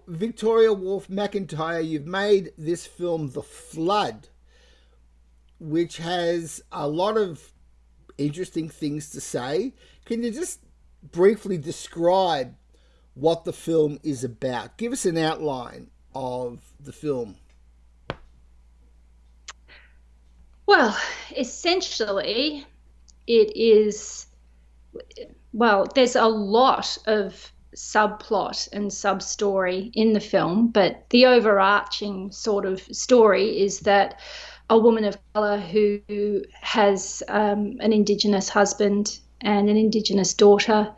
Victoria Wharfe McIntyre, you've made this film, The Flood, which has a lot of interesting things to say. Can you just briefly describe what the film is about? Give us an outline of the film. Well, essentially, it is, well, there's a lot of subplot and sub story in the film, but the overarching sort of story is that a woman of color who has an Indigenous husband and an Indigenous daughter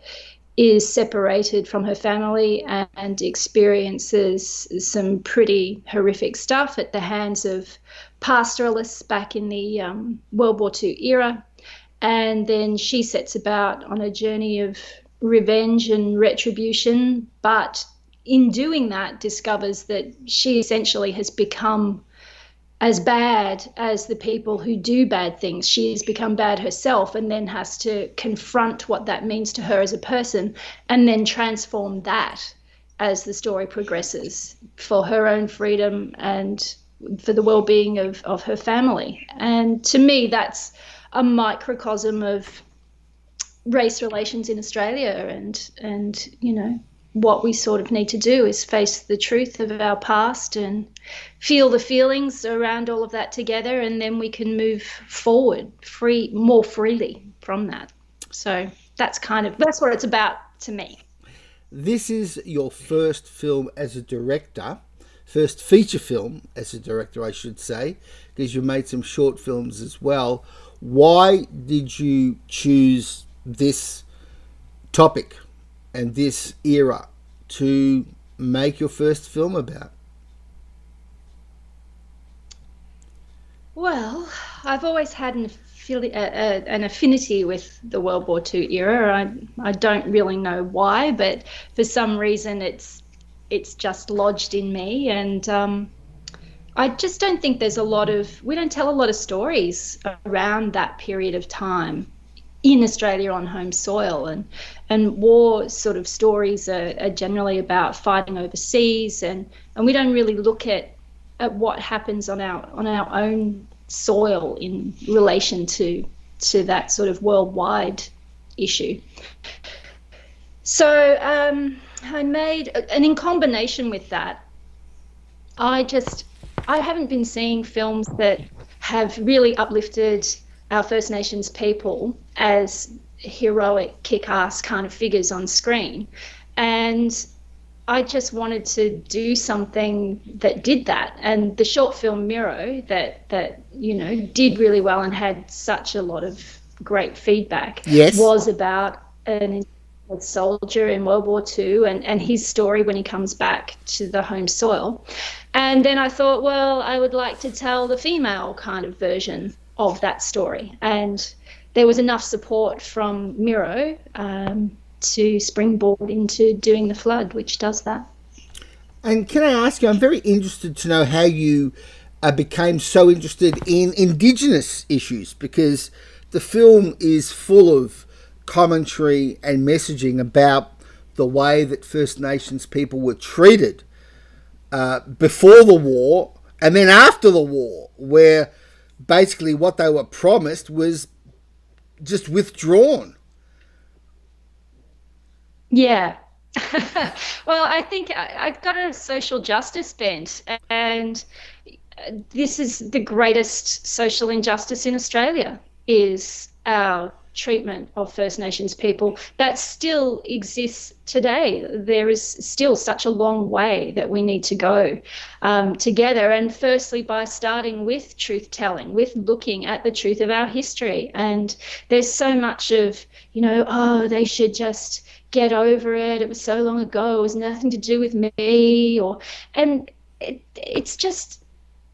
is separated from her family and experiences some pretty horrific stuff at the hands of pastoralists back in the World War II era. And then she sets about on a journey of revenge and retribution, but in doing that discovers that she essentially has become as bad as the people who do bad things. She has become bad herself and then has to confront what that means to her as a person and then transform that as the story progresses for her own freedom and for the well-being of her family. And to me, that's a microcosm of race relations in Australia, and what we sort of need to do is face the truth of our past and feel the feelings around all of that together, and then we can move forward more freely from that. So that's what it's about to me. This is your first film as a director, first feature film as a director, I should say, because you made some short films as well. Why did you choose this topic and this era to make your first film about? Well, I've always had an affinity with the World War II era. I don't really know why, but for some reason it's just lodged in me. And I just don't think we don't tell a lot of stories around that period of time in Australia on home soil, and war sort of stories are generally about fighting overseas, and we don't really look at what happens on our own soil in relation to that sort of worldwide issue. So I made, and in combination with that, I haven't been seeing films that have really uplifted our First Nations people as heroic, kick-ass kind of figures on screen. And I just wanted to do something that did that. And the short film Miro that did really well and had such a lot of great feedback, Yes. was about an soldier in World War II and his story when he comes back to the home soil. And then I thought, well, I would like to tell the female kind of version of that story. And there was enough support from Miro to springboard into doing The Flood, which does that. And can I ask you, I'm very interested to know how you became so interested in Indigenous issues, because the film is full of commentary and messaging about the way that First Nations people were treated before the war and then after the war, where basically what they were promised was just withdrawn. Yeah. Well, I think I've got a social justice bent, and this is the greatest social injustice in Australia, is our treatment of First Nations people that still exists today. There is still such a long way that we need to go together. And firstly, by starting with truth telling, with looking at the truth of our history. And there's so much of, oh, they should just get over it. It was so long ago. It was nothing to do with me. It's just,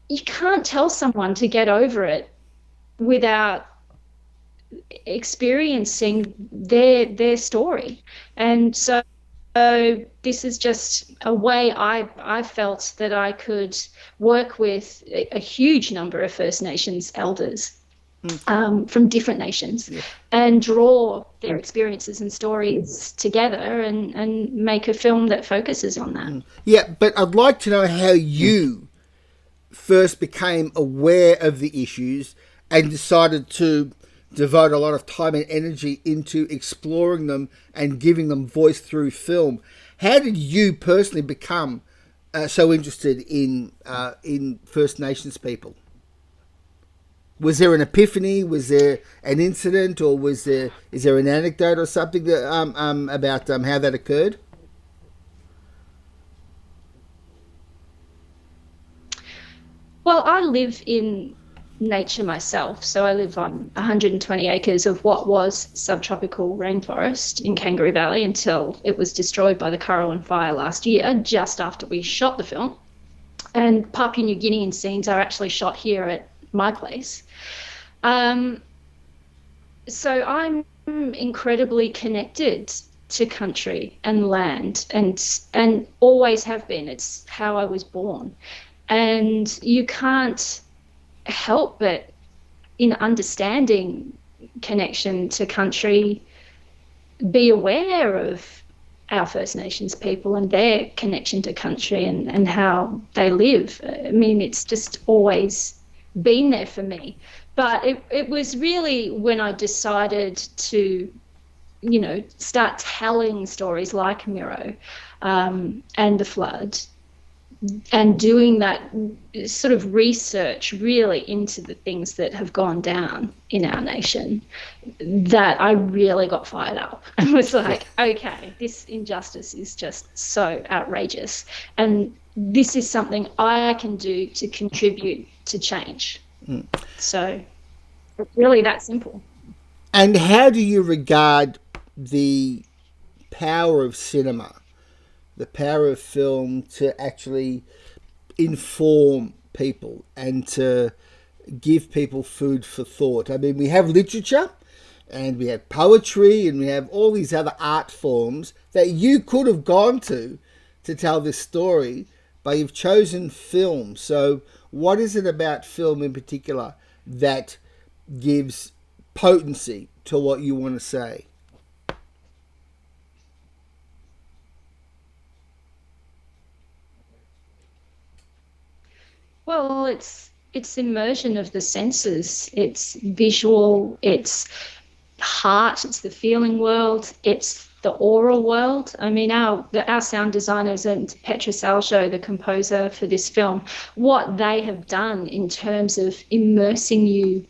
you can't tell someone to get over it without experiencing their story. And so this is just a way I felt that I could work with a huge number of First Nations elders from different nations Yeah. and draw their experiences and stories together and make a film that focuses on that. Yeah, but I'd like to know how you first became aware of the issues and decided to devote a lot of time and energy into exploring them and giving them voice through film. How did you personally become so interested in First Nations people? Was there an epiphany? Was there an incident, or is there an anecdote or something that about how that occurred? Well, I live in nature myself. So I live on 120 acres of what was subtropical rainforest in Kangaroo Valley until it was destroyed by the Currawong fire last year, just after we shot the film. And Papua New Guinean scenes are actually shot here at my place. Um, so I'm incredibly connected to country and land and always have been. It's how I was born. And you can't help but in understanding connection to country, be aware of our First Nations people and their connection to country and how they live. I mean, it's just always been there for me. But it was really when I decided to, start telling stories like Miro and the flood and doing that sort of research really into the things that have gone down in our nation that I really got fired up and was like, okay, this injustice is just so outrageous. And this is something I can do to contribute to change. So it's really that simple. And how do you regard the power of cinema, the power of film to actually inform people and to give people food for thought? I mean, we have literature and we have poetry and we have all these other art forms that you could have gone to tell this story, but you've chosen film. So, what is it about film in particular that gives potency to what you want to say? Well, it's immersion of the senses. It's visual, it's heart, it's the feeling world, it's the oral world. I mean, our sound designers and Petra Salcho, the composer for this film, what they have done in terms of immersing you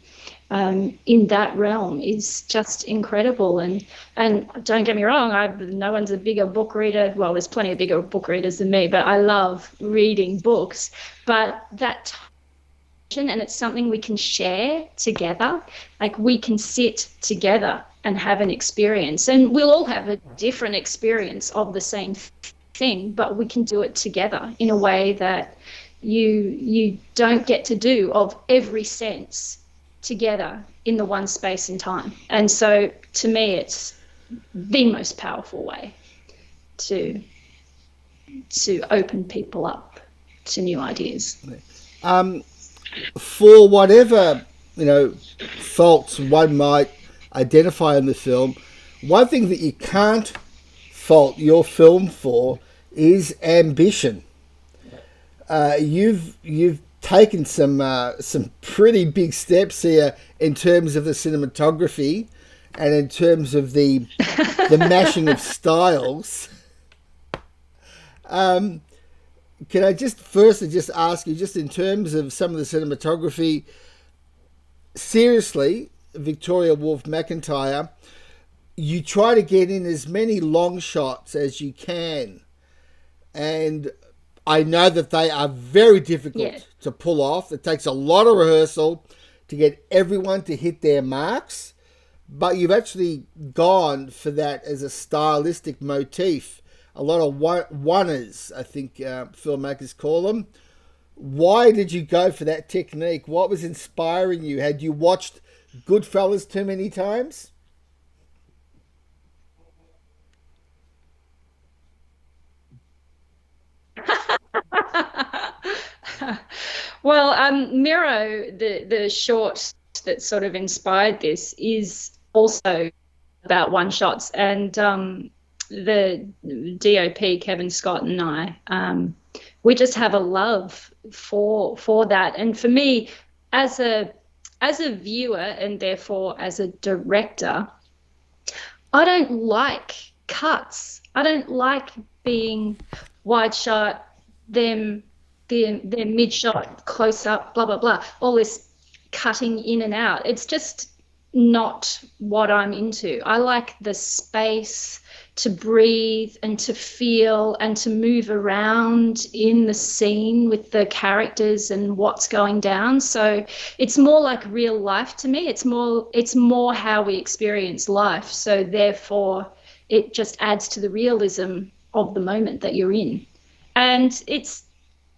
in that realm is just incredible. And don't get me wrong, no one's a bigger book reader. Well, there's plenty of bigger book readers than me, but I love reading books. But that and it's something we can share together. Like we can sit together and have an experience, and we'll all have a different experience of the same thing, but we can do it together in a way that you don't get to do of every sense together in the one space and time. And so to me, it's the most powerful way to open people up to new ideas. For whatever faults one might identify in the film, one thing that you can't fault your film for is ambition. You've taken some pretty big steps here in terms of the cinematography and in terms of the mashing of styles. Can I just firstly just ask you, just in terms of some of the cinematography, seriously, Victoria Wharfe McIntyre, you try to get in as many long shots as you can. And I know that they are very difficult to pull off. It takes a lot of rehearsal to get everyone to hit their marks. But you've actually gone for that as a stylistic motif. A lot of oneers, I think filmmakers call them. Why did you go for that technique? What was inspiring you? Had you watched Goodfellas too many times? Well, Miro, the short that sort of inspired this is also about one shots, and the DOP Kevin Scott and I, we just have a love for that. And for me, as a viewer and therefore as a director, I don't like cuts. I don't like being wide shot, them their mid shot, close up, blah blah blah. All this cutting in and out. It's just not what I'm into. I like the space to breathe and to feel and to move around in the scene with the characters and what's going down. So it's more like real life to me. It's more how we experience life. So therefore it just adds to the realism of the moment that you're in. And it's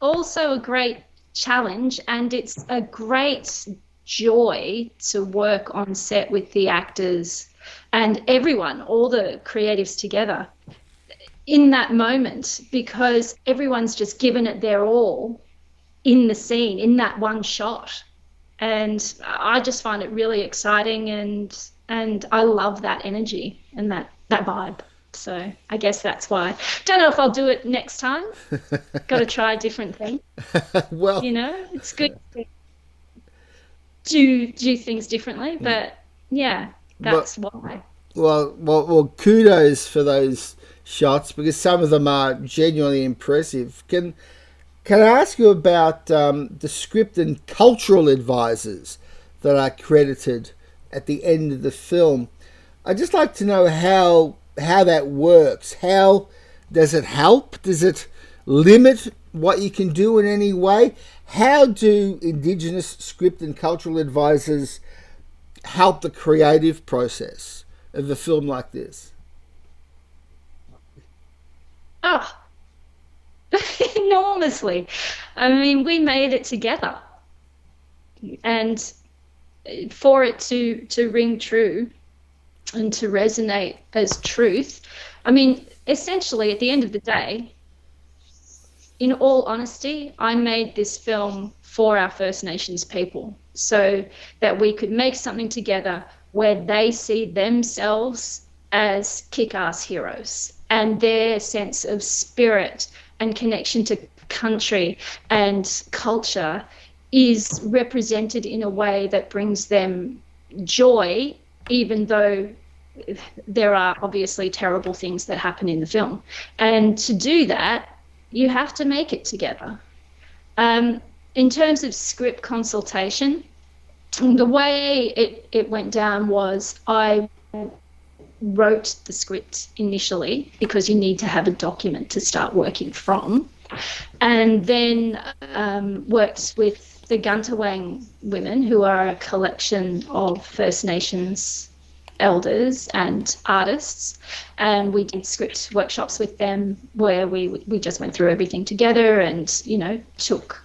also a great challenge, and it's a great joy to work on set with the actors and everyone, all the creatives together in that moment, because everyone's just given it their all in the scene, in that one shot. And I just find it really exciting, and I love that energy and that vibe. So I guess that's why. Don't know if I'll do it next time. Got to try a different thing. Well, It's good to do things differently, but yeah, that's why. Well, kudos for those shots, because some of them are genuinely impressive. Can I ask you about the script and cultural advisors that are credited at the end of the film? I'd just like to know how that works. How does it help? Does it limit what you can do in any way? How do Indigenous script and cultural advisors help the creative process of a film like this? Oh, enormously. I mean, we made it together, and for it to ring true and to resonate as truth, I mean, essentially at the end of the day, in all honesty, I made this film for our First Nations people so that we could make something together where they see themselves as kick-ass heroes, and their sense of spirit and connection to country and culture is represented in a way that brings them joy, even though there are obviously terrible things that happen in the film. And to do that, you have to make it together. In terms of script consultation, the way it went down was I wrote the script initially, because you need to have a document to start working from, and then worked with the Guntawang women, who are a collection of First Nations elders and artists, and we did script workshops with them where we just went through everything together and took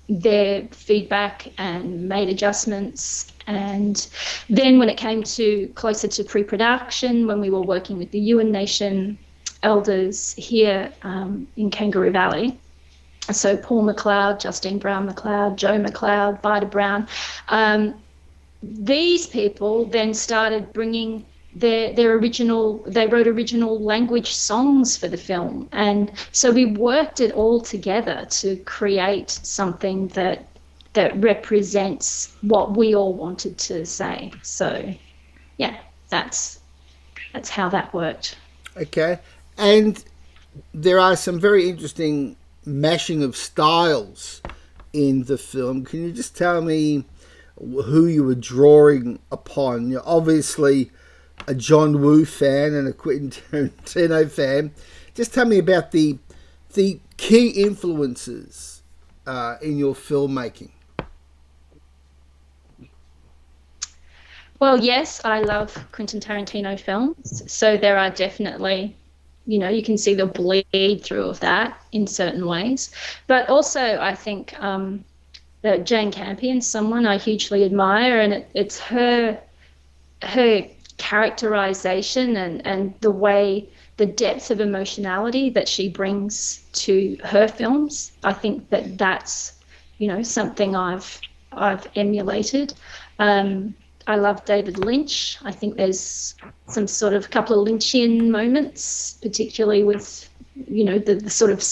their feedback and made adjustments. And then when it came to closer to pre-production, when we were working with the Yuin Nation elders here in Kangaroo Valley, so Paul McLeod, Justine Brown McLeod, Joe McLeod, Vida Brown, these people then started bringing their original, they wrote original language songs for the film. And so we worked it all together to create something that represents what we all wanted to say. So yeah, that's how that worked. Okay. And there are some very interesting mashing of styles in the film. Can you just tell me who you were drawing upon? You're obviously a John Woo fan and a Quentin Tarantino fan. Just tell me about the key influences in your filmmaking. Well, yes, I love Quentin Tarantino films. So there are definitely, you can see the bleed through of that in certain ways. But also I think that Jane Campion's someone I hugely admire, and it's her characterization and the depth of emotionality that she brings to her films. I think that's something I've I've emulated. I love David Lynch. I think there's some sort of couple of Lynchian moments, particularly with, the sort of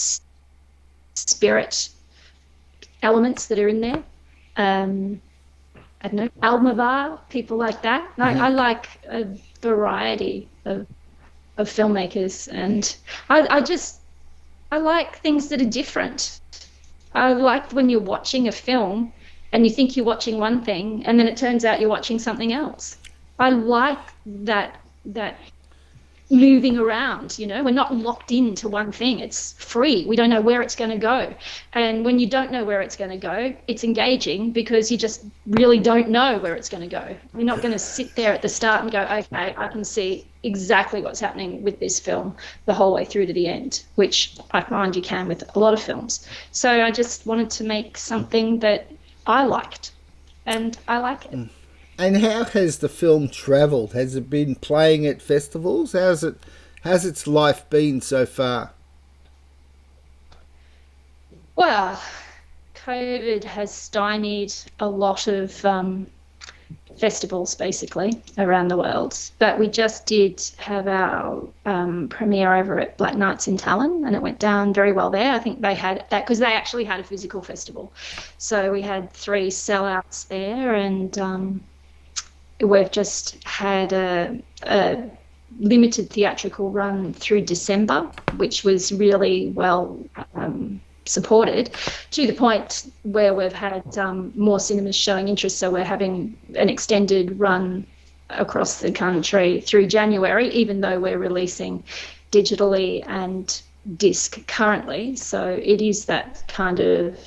spirit elements that are in there. I don't know, Almodovar, people like that. I like a variety of filmmakers, and I like things that are different. I like when you're watching a film and you think you're watching one thing and then it turns out you're watching something else. I like that moving around, we're not locked into one thing. It's free. We don't know where it's going to go. And when you don't know where it's going to go, it's engaging because you just really don't know where it's going to go. You're not going to sit there at the start and go, okay, I can see exactly what's happening with this film the whole way through to the end, which I find you can with a lot of films. So I just wanted to make something that I liked, and I like it. And how has the film travelled? Has it been playing at festivals? How's its life been so far? Well, COVID has stymied a lot of festivals basically around the world, but we just did have our premiere over at Black Nights in Tallinn, and it went down very well there. I think they had that because they actually had a physical festival, so we had 3 sellouts there, and we've just had a limited theatrical run through December, which was really well supported, to the point where we've had more cinemas showing interest. So we're having an extended run across the country through January, even though we're releasing digitally and disc currently. So it is that kind of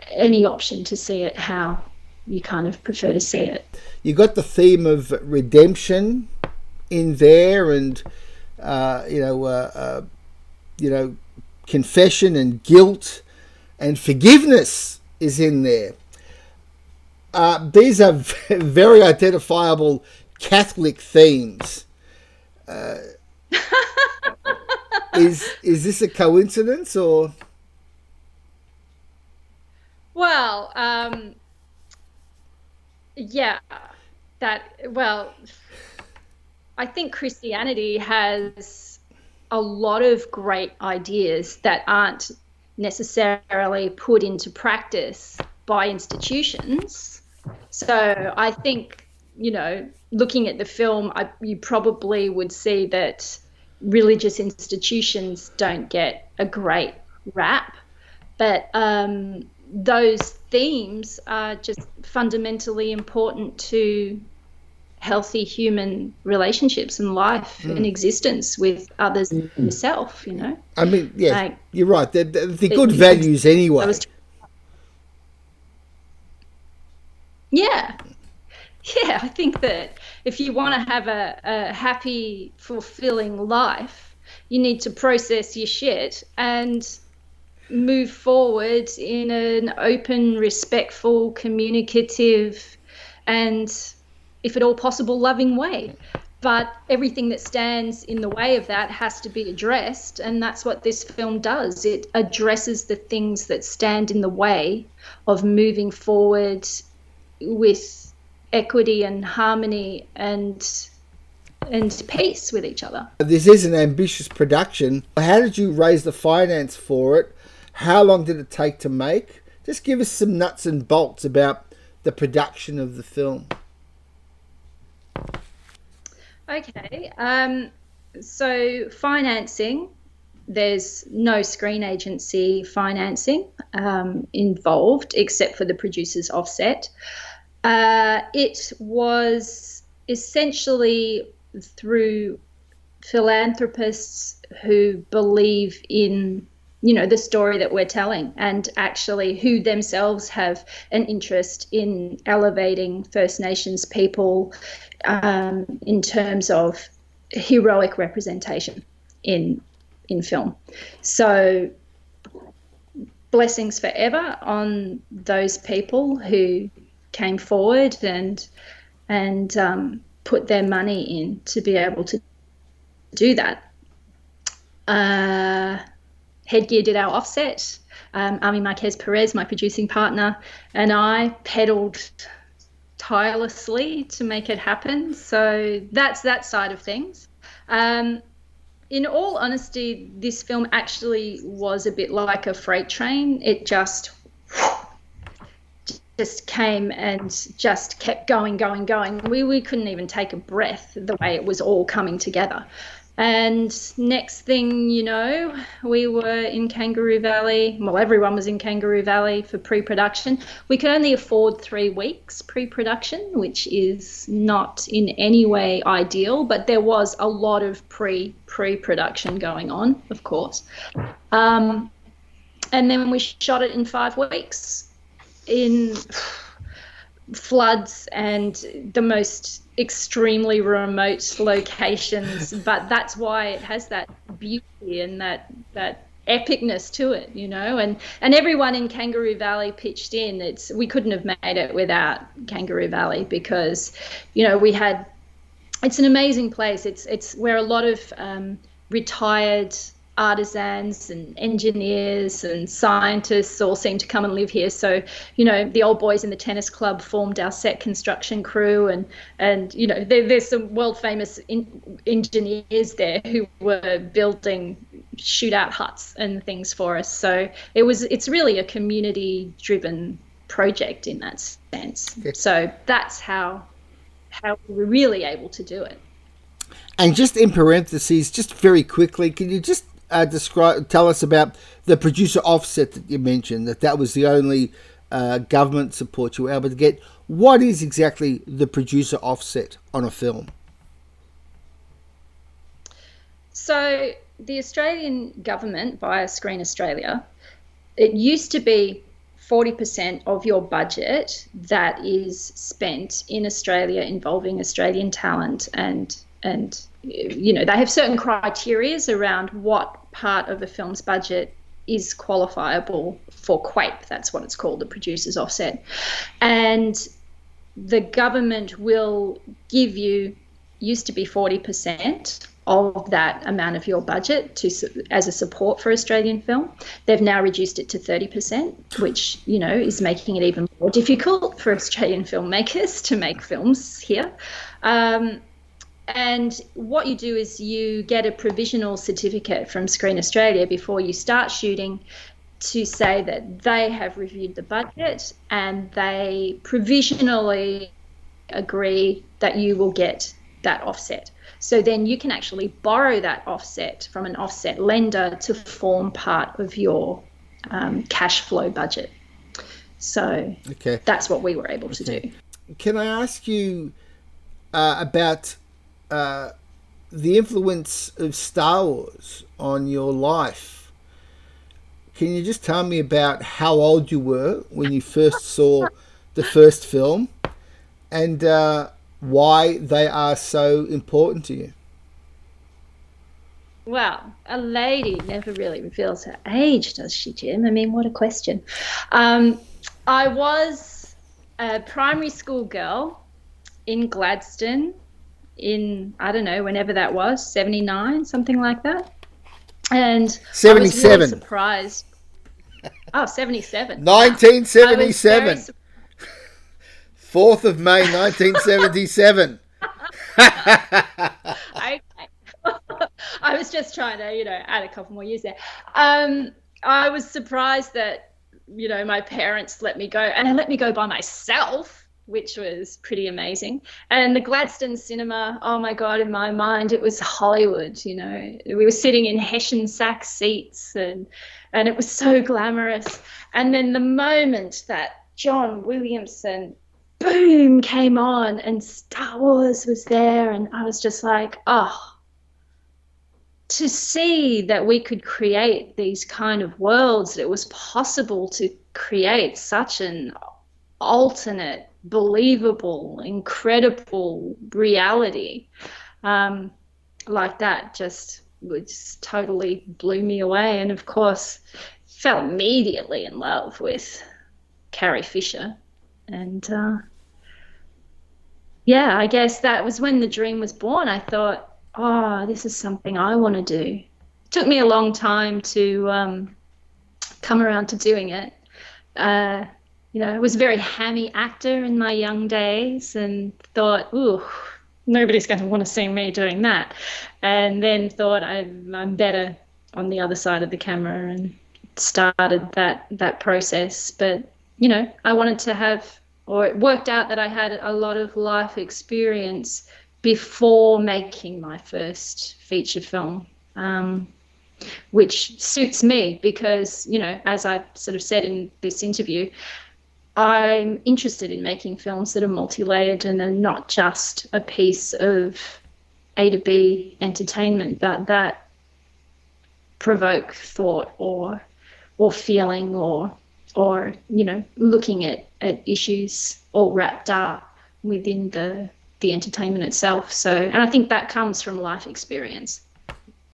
any option to see it how you kind of prefer to see it. You got the theme of redemption in there, and confession and guilt and forgiveness is in there. These are very identifiable Catholic themes. Is this a coincidence, or? Well, yeah, I think Christianity has a lot of great ideas that aren't necessarily put into practice by institutions. So I think, looking at the film, you probably would see that religious institutions don't get a great rap, but those themes are just fundamentally important to healthy human relationships and life and existence with others and yourself, I mean, yeah, you're right. They're good values anyway. Yeah, I think that if you want to have a happy, fulfilling life, you need to process your shit and move forward in an open, respectful, communicative, and, if at all possible, loving way. But everything that stands in the way of that has to be addressed, and that's what this film does. It addresses the things that stand in the way of moving forward with equity and harmony and peace with each other. This is an ambitious production. How did you raise the finance for it? How long did it take to make? Just give us some nuts and bolts about the production of the film. Okay, so financing, there's no screen agency financing involved except for the producer's offset. It was essentially through philanthropists who believe in the story that we're telling, and actually who themselves have an interest in elevating First Nations people in terms of heroic representation in film. So blessings forever on those people who came forward and put their money in to be able to do that. Headgear did our offset. Ami Marquez Perez, my producing partner, and I pedalled tirelessly to make it happen. So that's that side of things. In all honesty, this film actually was a bit like a freight train. It just came and just kept going. We couldn't even take a breath the way it was all coming together. And next thing you know, we were in Kangaroo Valley. Well, everyone was in Kangaroo Valley for pre-production. We could only afford 3 weeks pre-production, which is not in any way ideal, but there was a lot of pre-production going on, of course. And then we shot it in 5 weeks in floods and the most extremely remote locations, but that's why it has that beauty and that epicness to it, you know. And everyone in Kangaroo Valley pitched in. We couldn't have made it without Kangaroo Valley, because, you know, it's an amazing place. It's where a lot of retired artisans and engineers and scientists all seem to come and live here. So, you know, the old boys in the tennis club formed our set construction crew, and you know, there's some world famous engineers there who were building shootout huts and things for us. So it's really a community driven project in that sense. Okay. So that's how we were really able to do it. And just in parentheses, just very quickly, can you just tell us about the producer offset that you mentioned, that was the only government support you were able to get? What is exactly the producer offset on a film? So the Australian government, via Screen Australia, it used to be 40% of your budget that is spent in Australia involving Australian talent, and you know, they have certain criteria around what part of a film's budget is qualifiable for QAPE. That's what it's called, the producer's offset. And the government will give you, used to be 40% of that amount of your budget as a support for Australian film. They've now reduced it to 30%, which, you know, is making it even more difficult for Australian filmmakers to make films here. And what you do is you get a provisional certificate from Screen Australia before you start shooting to say that they have reviewed the budget and they provisionally agree that you will get that offset. So then you can actually borrow that offset from an offset lender to form part of your cash flow budget. So that's what we were able to do. Can I ask you about the influence of Star Wars on your life? Can you just tell me about how old you were when you first saw the first film, and why they are so important to you? Well, a lady never really reveals her age, does she, Jim? I mean, what a question. I was a primary school girl in Gladstone in, I don't know, whenever that was, 79, something like that. And 77. I was really surprised. Oh, 77. 1977. 4th of May, 1977. I was just trying to, you know, add a couple more years there. I was surprised that, you know, my parents let me go, and they let me go by myself, which was pretty amazing. And the Gladstone cinema, oh my God, in my mind, it was Hollywood, you know. We were sitting in Hessian sack seats, and it was so glamorous. And then the moment that John Williamson, boom, came on and Star Wars was there, and I was just like, oh, to see that we could create these kind of worlds, that it was possible to create such an alternate, believable, incredible reality like that just totally blew me away. And of course, fell immediately in love with Carrie Fisher. And yeah, I guess that was when the dream was born. I thought, oh, this is something I want to do. took me a long time to come around to doing it. Uh, I was a very hammy actor in my young days and thought, ooh, nobody's going to want to see me doing that. And then thought I'm better on the other side of the camera and started that process. But, I wanted to have, or it worked out that I had a lot of life experience before making my first feature film. Which suits me because, as I've sort of said in this interview, I'm interested in making films that are multi-layered and are not just a piece of A to B entertainment, but that provoke thought or feeling or looking at issues all wrapped up within the entertainment itself. So, and I think that comes from life experience.